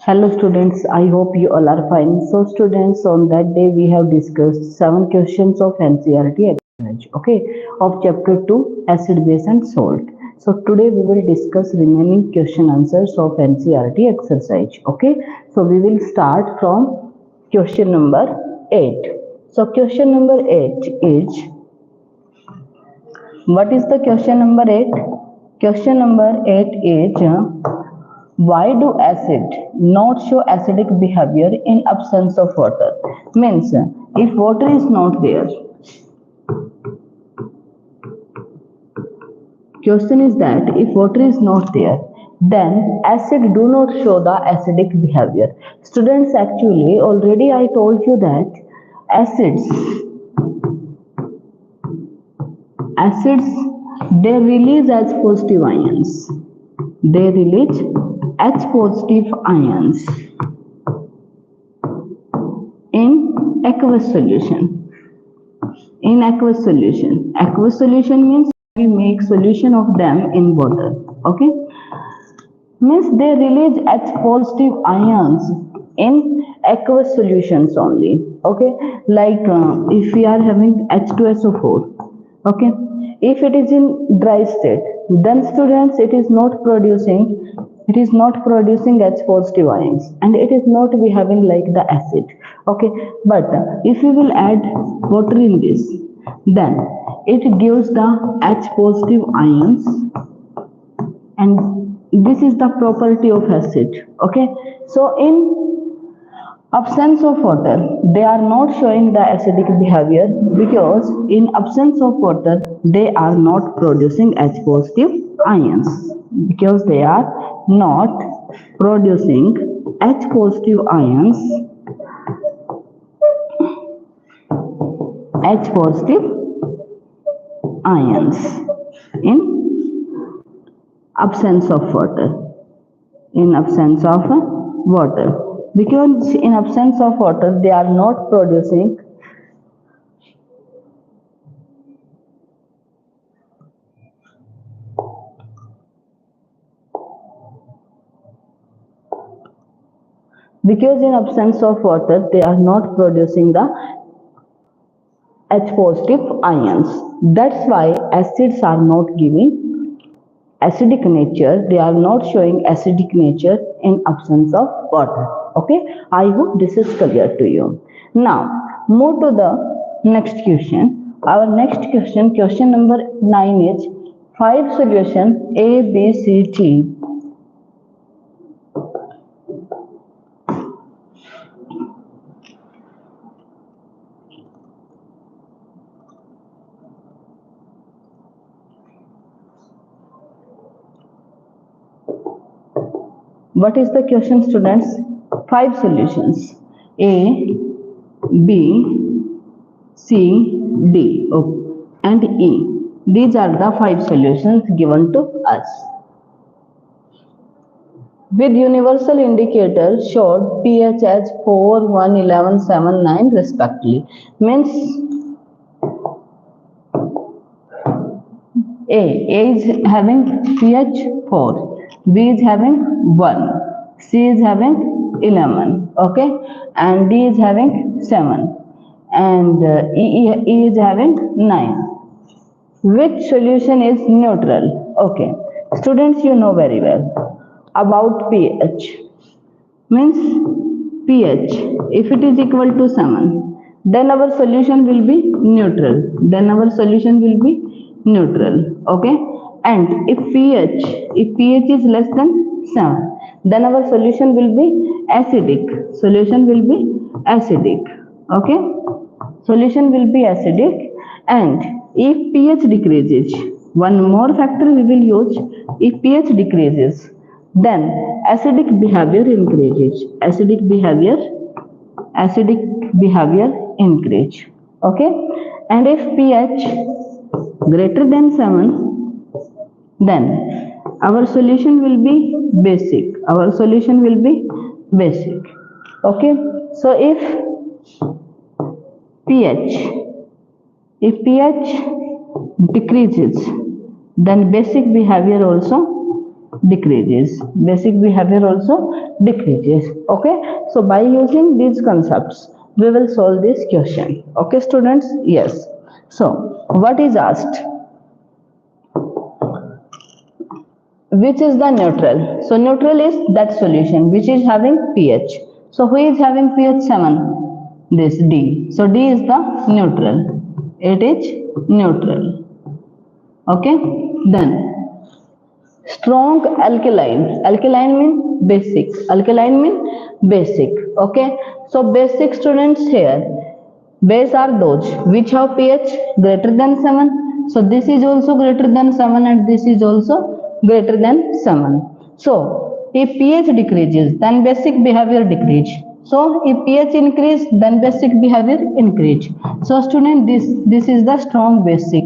Hello students, I hope you all are fine. So students, on that day we have discussed 7 questions of NCERT exercise, okay, of chapter 2 acid, base and salt. So today we will discuss remaining question answers of NCERT exercise, okay. So we will start from question number 8. So question number 8 is, what is the question number 8? Question number 8 is, why do acid not show acidic behavior in absence of water? Means, if water is not there, question is that if water is not there, then acid do not show the acidic behavior. Students, actually already I told you that acids acids they release H positive ions. They release H positive ions in aqueous solution. In aqueous solution. Aqueous solution means we make solution of them in water. Okay. Means they release H positive ions in aqueous solutions only. Okay. Like if we are having H2SO4. Okay. If it is in dry state, then students it is not producing H positive ions and it is not behaving like the acid. Okay, but if we will add water in this, then it gives the H positive ions, and this is the property of acid. Okay, so in absence of water, they are not showing the acidic behavior because in absence of water, they are not producing H positive ions because they are not producing H positive ions, H positive ions in absence of water. In absence of water, because in absence of water they are not producing because in absence of water they are not producing the H positive ions. That's why acids are not giving acidic nature, they are not showing acidic nature in absence of water. Okay, I hope this is clear to you. Now move to the next question. Our next question, question number 9 is 5 solution A, B, C, D. What is the question, students? 5 solutions A, B, C, D, and E. These are the 5 solutions given to us. With universal indicator showed pH as 4, 1, 11, 7, 9 respectively. Means A is having pH 4, B is having 1, C is having 11, okay, and D is having 7, and E is having 9. Which solution is neutral? Okay, students, you know very well about pH. Means pH, if it is equal to 7, then our solution will be neutral. Okay, and if pH is less than 7, then our solution will be acidic. Okay, solution will be acidic. And if pH decreases, one more factor we will use. If pH decreases, then acidic behavior increases. Acidic behavior increase. Okay, and if pH greater than 7, then our solution will be basic. Okay, so pH if pH decreases, then basic behavior also decreases. Basic behavior also decreases. Okay, so by using these concepts we will solve this question. Okay students, yes. So what is asked, which is the neutral? So neutral is that solution which is having pH. So who is having pH 7? This D. So D is the neutral. It is neutral. Okay, then strong alkaline. Alkaline mean basic. Alkaline mean basic. Okay, so basic students here, base are those which have pH greater than 7. So this is also greater than 7 and this is also greater than 7. So if pH decreases then basic behavior decrease. So if pH increase then basic behavior increase. So student, this is the strong basic,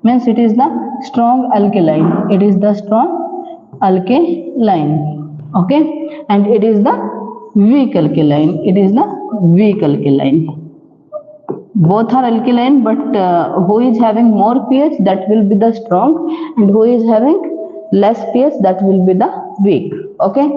means it is the strong alkaline. It is the strong alkaline. Okay, and it is the weak alkaline. It is the weak alkaline. Both are alkaline, but who is having more pH, that will be the strong, and who is having less pH, that will be the weak. Okay,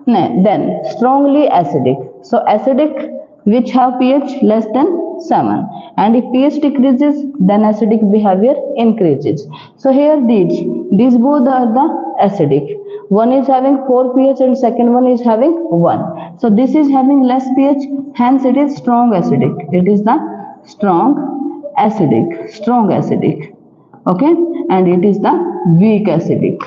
then strongly acidic. So acidic which have pH less than 7, and if pH decreases then acidic behavior increases. So here these both are the acidic. One is having 4 pH and second one is having 1. So this is having less pH, hence it is strong acidic. It is the strong acidic. Okay, and it is the weak acidic.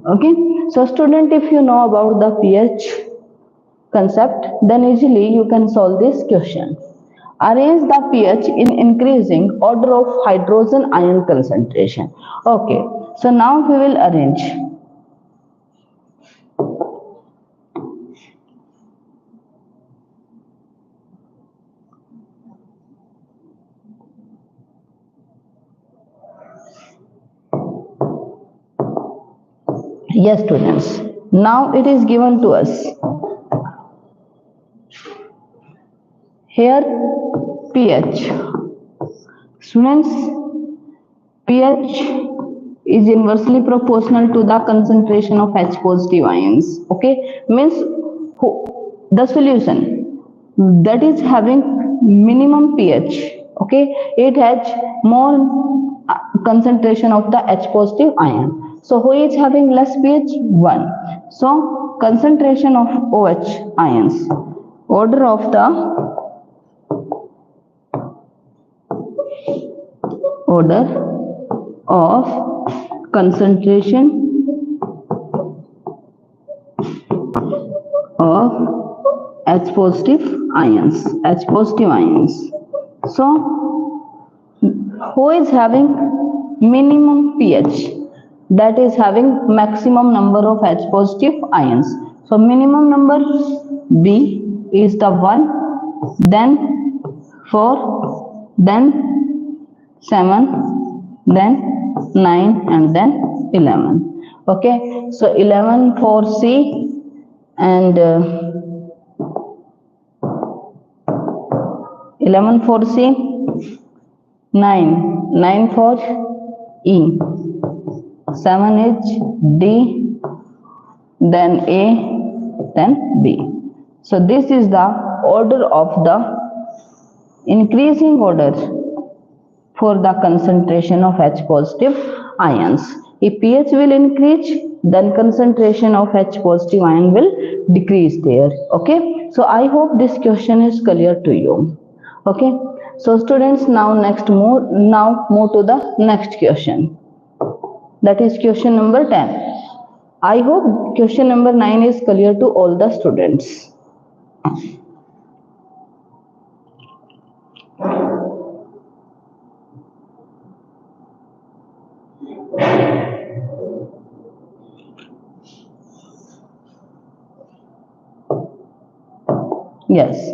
Okay, so student, if you know about the pH concept, then easily you can solve this question. Arrange the pH in increasing order of hydrogen ion concentration. Okay, so now we will arrange. Yes students, now it is given to us here pH. Students, pH is inversely proportional to the concentration of H positive ions. Okay, means the solution that is having minimum pH, okay, it has more concentration of the H positive ion. So who is having less pH? 1. So concentration of OH ions, order of concentration of H positive ions. So who is having minimum pH? That is having maximum number of H positive ions. So minimum number B is the 1, then 4, then 7, then 9, and then 11. Okay, so 11 for C and 11 for C, 9 for E, 7 is D, then A, then B. So this is the order of the increasing order for the concentration of H positive ions. If pH will increase, then concentration of H positive ion will decrease there. Okay, so I hope this question is clear to you. Okay, so students, now move to the next question. That is question number 10. I hope question number 9 is clear to all the students. Yes.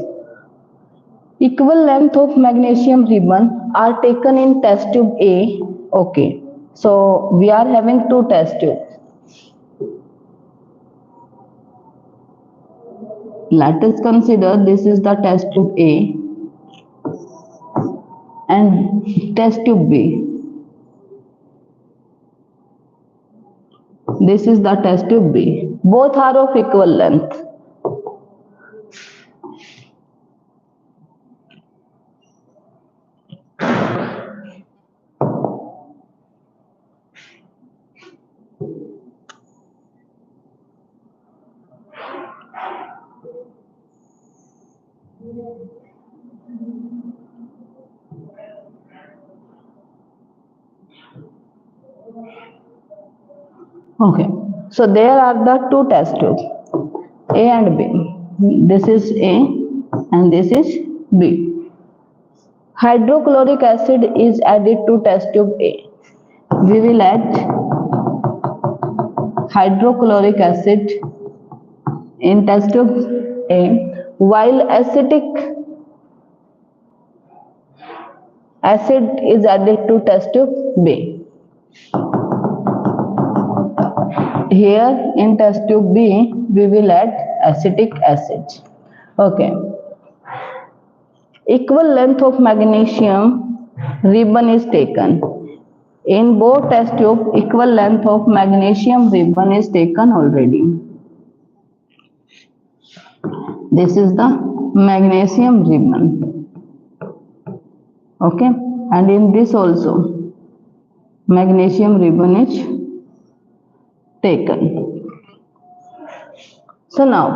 Equal length of magnesium ribbon are taken in test tube A. Okay. So we are having 2 test tubes. Let us consider this is the test tube A and test tube B. This is the test tube B. Both are of equal length. Okay, so there are the two test tubes, A and B. This is A and this is B. Hydrochloric acid is added to test tube A. We will add hydrochloric acid in test tube A, while acetic acid is added to test tube B. Here in test tube B, we will add acetic acid. Okay. Equal length of magnesium ribbon is taken. In both test tube, equal length of magnesium ribbon is taken already. This is the magnesium ribbon. Okay, and in this also, magnesium ribbon is taken. So now,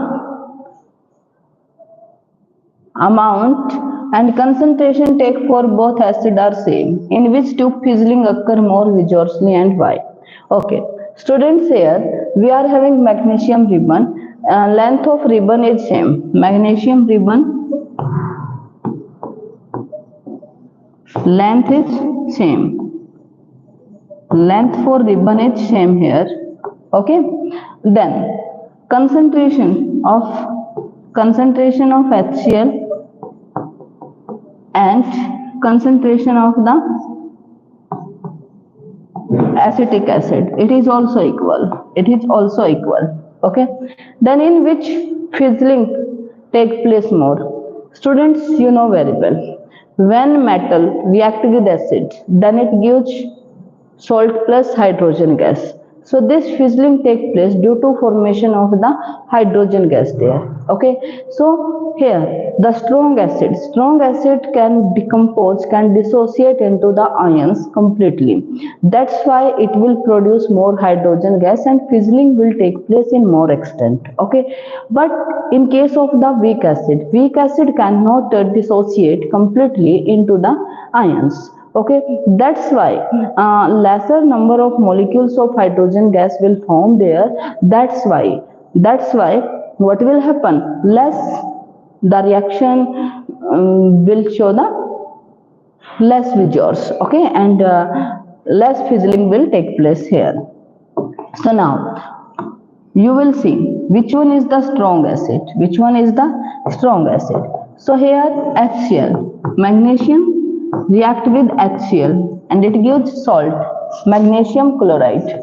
amount and concentration take for both acid are same. In which tube fizzling occur more vigorously and why? Okay, students, here we are having magnesium ribbon. Length of ribbon is same. Magnesium ribbon length is same. Length for ribbon is same here. Okay, then concentration of HCl and concentration of the acetic acid, it is also equal. Okay, then in which fizzling take place more? Students, you know very well, when metal react with acid, then it gives salt plus hydrogen gas. So this fizzling takes place due to formation of the hydrogen gas there. Okay, so here the strong acid can decompose, can dissociate into the ions completely. That's why it will produce more hydrogen gas and fizzling will take place in more extent. Okay, but in case of the weak acid cannot dissociate completely into the ions. Okay, that's why lesser number of molecules of hydrogen gas will form there. That's why what will happen, less the reaction will show the less vigorous. Okay, and less fizzling will take place here. So now you will see which one is the strong acid. So here HCl, magnesium react with HCl and it gives salt, magnesium chloride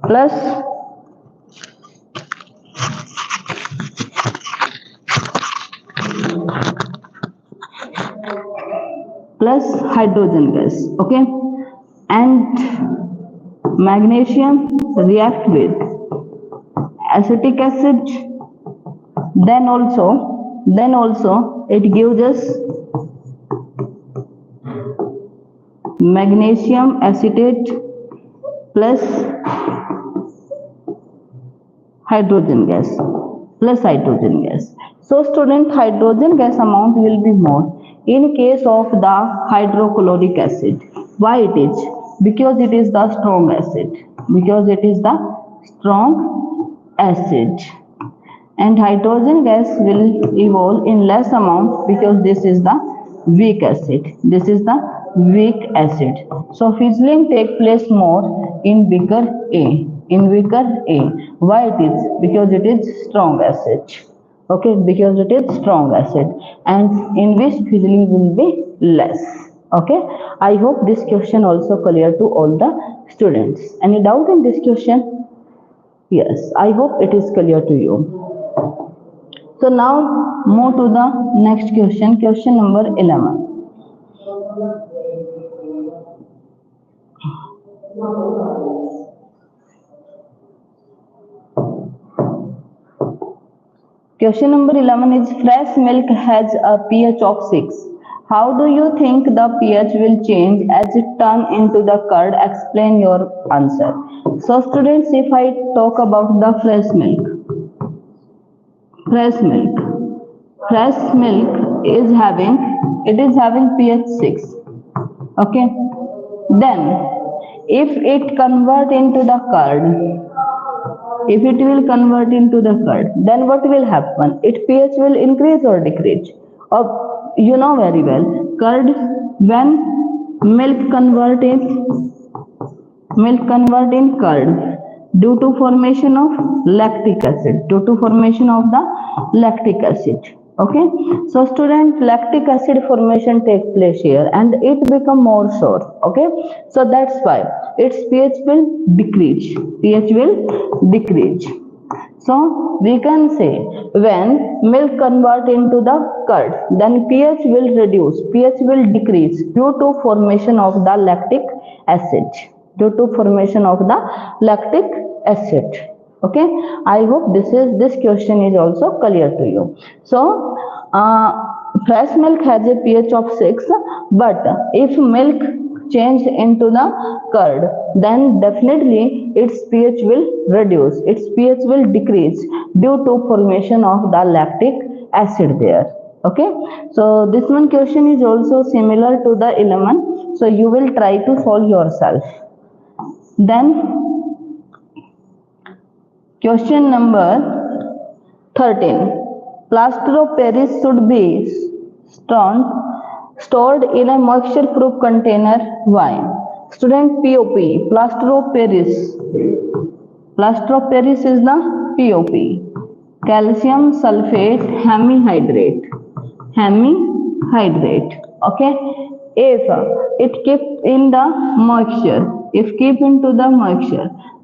plus hydrogen gas. Okay, and magnesium react with acetic acid, then also it gives us magnesium acetate plus hydrogen gas. So student, hydrogen gas amount will be more in case of the hydrochloric acid. Why it is? Because it is the strong acid. And hydrogen gas will evolve in less amount because this is the weak acid. So fizzling take place more in weaker A. Why it is? Because it is strong acid. Okay, because it is strong acid, and in which fizzling will be less. Okay, I hope this question also clear to all the students. Any doubt in this question? Yes, I hope it is clear to you. So now move to the next question number 11. Question number 11 is fresh milk has a pH of 6. How do you think the pH will change as it turn into the curd? Explain your answer. So students, if I talk about the fresh milk, fresh milk is having pH 6. Okay. Then if it convert into the curd, if it will convert into the curd, then what will happen? Its pH will increase or decrease. Or you know very well, curd, when milk convert in curd due to formation of lactic acid, okay. So student, lactic acid formation take place here and it become more sour, okay. So that's why its pH will decrease. So we can say when milk convert into the curd, then pH will decrease due to formation of the lactic acid. Okay, I hope this question is also clear to you. So fresh milk has a pH of 6, but if milk change into the curd, then definitely its pH will decrease due to formation of the lactic acid there. Okay, so this one question is also similar to the 11, so you will try to solve yourself. Then question number 13. Plaster of Paris should be stored in a moisture proof container. Why? Student, POP, plaster of Paris is the POP, calcium sulfate hemihydrate. Okay, if it keep in the moisture,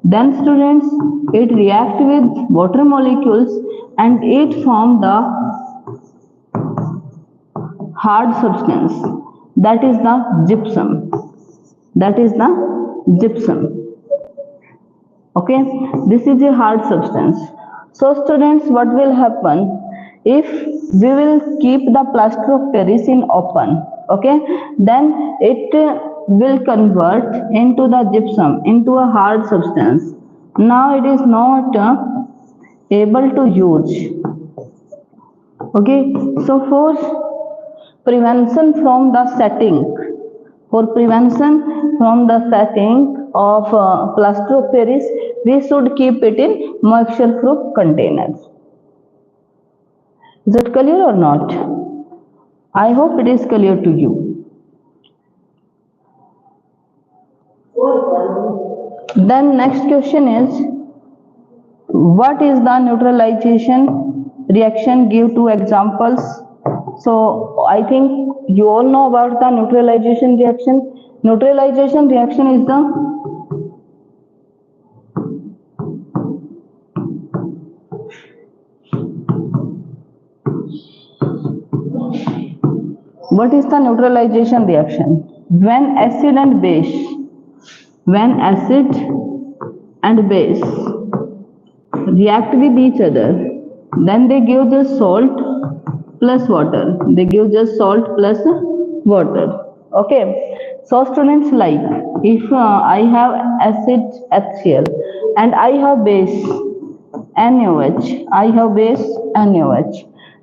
then students, it react with water molecules and it form the hard substance, that is the gypsum. Okay, this is a hard substance. So students, what will happen if we will keep the plaster of Paris in open? Okay, then it will convert into the gypsum, into a hard substance. Now it is not able to use. Okay, so for prevention from the setting of plaster of Paris, we should keep it in moisture proof containers. Is it clear or not? I hope it is clear to you. Then next question is, what is the neutralization reaction? Give 2 examples. So I think you all know about the neutralization reaction. Neutralization reaction is the what is the neutralization reaction? When acid and base react with each other, then they give just salt plus water. Okay, so students, like if I have acid HCl and I have base NaOH,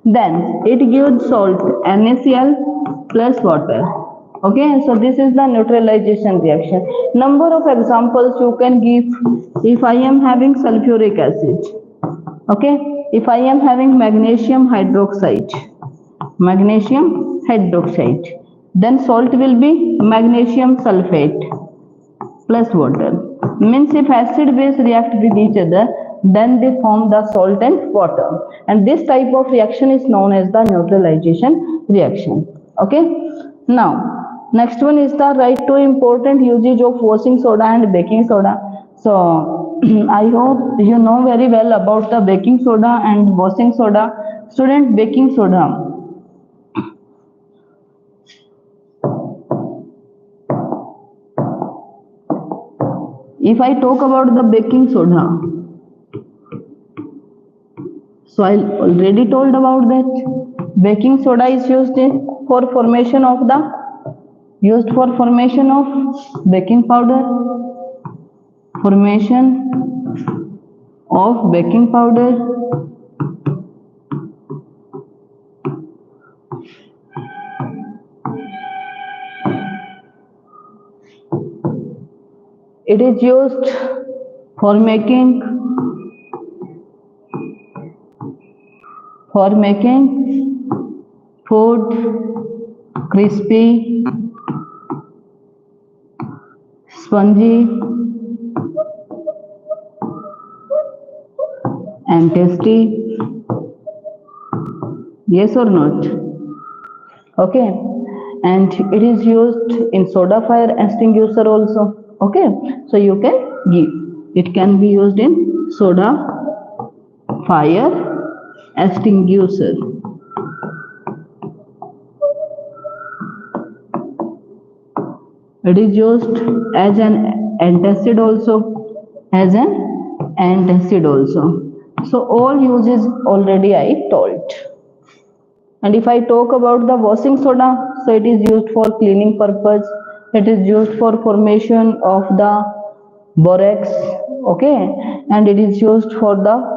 then it gives salt NaCl plus water. Okay, so this is the neutralization reaction. Number of examples you can give. If I am having sulfuric acid, okay, if I am having magnesium hydroxide, then salt will be magnesium sulfate plus water. Means if acid base react with each other, then they form the salt and water, and this type of reaction is known as the neutralization reaction. Okay, now next one is the write 2 important usage of washing soda and baking soda. So I hope you know very well about the baking soda and washing soda. Student, baking soda, if I talk about the baking soda, So I already told about that. Baking soda is for formation of baking powder. Formation of baking powder. It is used for making food crispy, spongy and tasty. Yes or not? Okay. And it is used in soda fire extinguisher also. Okay. So you can give. It can be used in soda fire extinguisher. It is used as an antacid also. As an antacid also. So all uses already I told. And if I talk about the washing soda, so it is used for cleaning purpose. It is used for formation of the borax. Okay. And it is used for the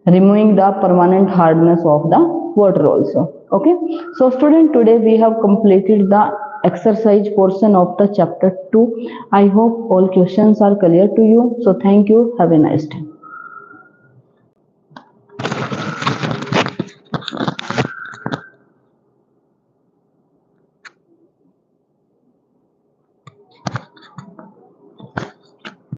removing the permanent hardness of the water also. Okay. So student, today we have completed the exercise portion of the chapter 2. I hope all questions are clear to you. So thank you. Have a nice day.